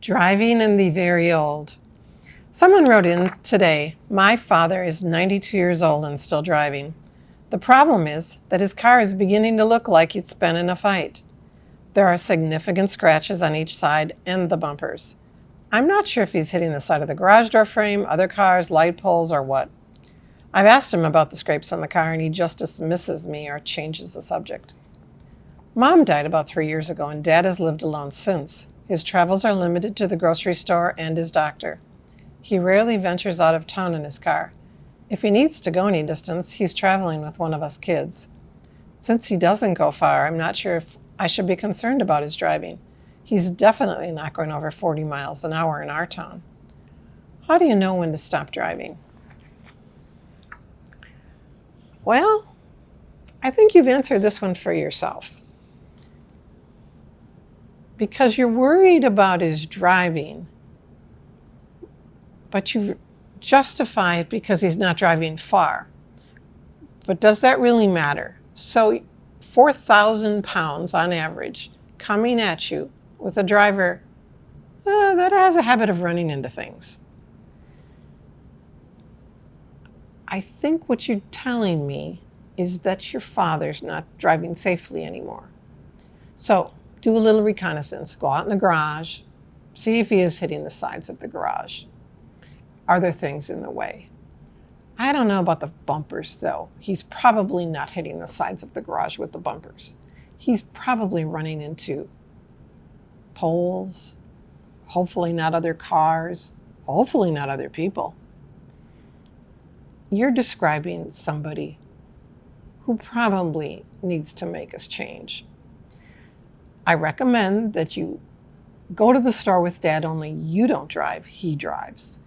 Driving and the very old. Someone wrote in today, my father is 92 years old and still driving. The problem is that his car is beginning to look like it's been in a fight. There are significant scratches on each side and the bumpers. I'm not sure if he's hitting the side of the garage door frame, other cars, light poles, or what. I've asked him about the scrapes on the car and he just dismisses me or changes the subject. Mom died about 3 years ago and Dad has lived alone since. His travels are limited to the grocery store and his doctor. He rarely ventures out of town in his car. If he needs to go any distance, he's traveling with one of us kids. Since he doesn't go far, I'm not sure if I should be concerned about his driving. He's definitely not going over 40 miles an hour in our town. How do you know when to stop driving? Well, I think you've answered this one for yourself. Because you're worried about his driving, but you justify it because he's not driving far. But does that really matter? So 4,000 pounds on average coming at you with a driver that has a habit of running into things. I think what you're telling me is that your father's not driving safely anymore. So do a little reconnaissance. Go out in the garage. See if he is hitting the sides of the garage. Are there things in the way? I don't know about the bumpers, though. He's probably not hitting the sides of the garage with the bumpers. He's probably running into poles, hopefully not other cars, hopefully not other people. You're describing somebody who probably needs to make us change. I recommend that you go to the store with Dad, only you don't drive, he drives.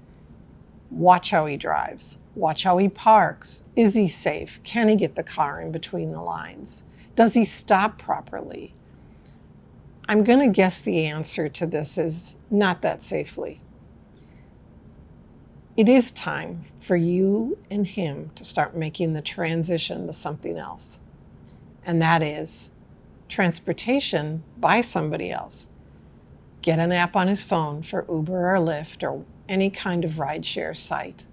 Watch how he drives. Watch how he parks. Is he safe? Can he get the car in between the lines? Does he stop properly? I'm going to guess the answer to this is not that safely. It is time for you and him to start making the transition to something else. And that is transportation by somebody else. Get an app on his phone for Uber or Lyft or any kind of rideshare site.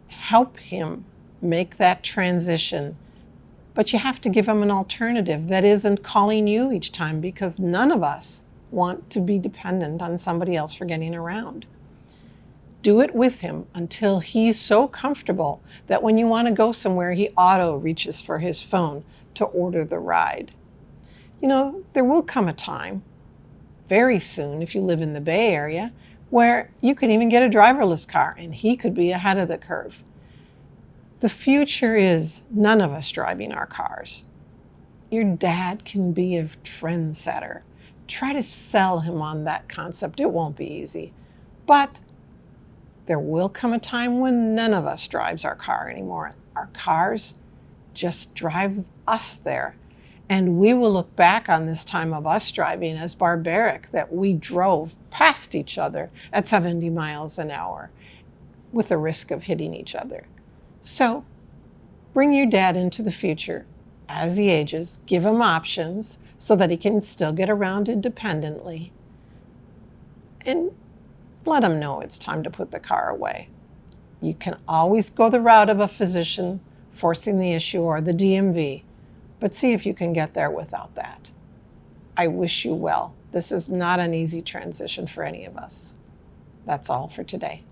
Help him make that transition, but you have to give him an alternative that isn't calling you each time, because none of us want to be dependent on somebody else for getting around. Do it with him until he's so comfortable that when you want to go somewhere, he auto reaches for his phone to order the ride. You know, there will come a time, very soon, if you live in the Bay Area, where you could even get a driverless car and he could be ahead of the curve. The future is none of us driving our cars. Your dad can be a trendsetter. Try to sell him on that concept. It won't be easy, but there will come a time when none of us drives our car anymore. Our cars just drive us there. And we will look back on this time of us driving as barbaric, that we drove past each other at 70 miles an hour with the risk of hitting each other. So bring your dad into the future as he ages. Give him options so that he can still get around independently. And let him know it's time to put the car away. You can always go the route of a physician forcing the issue or the DMV, but see if you can get there without that. I wish you well. This is not an easy transition for any of us. That's all for today.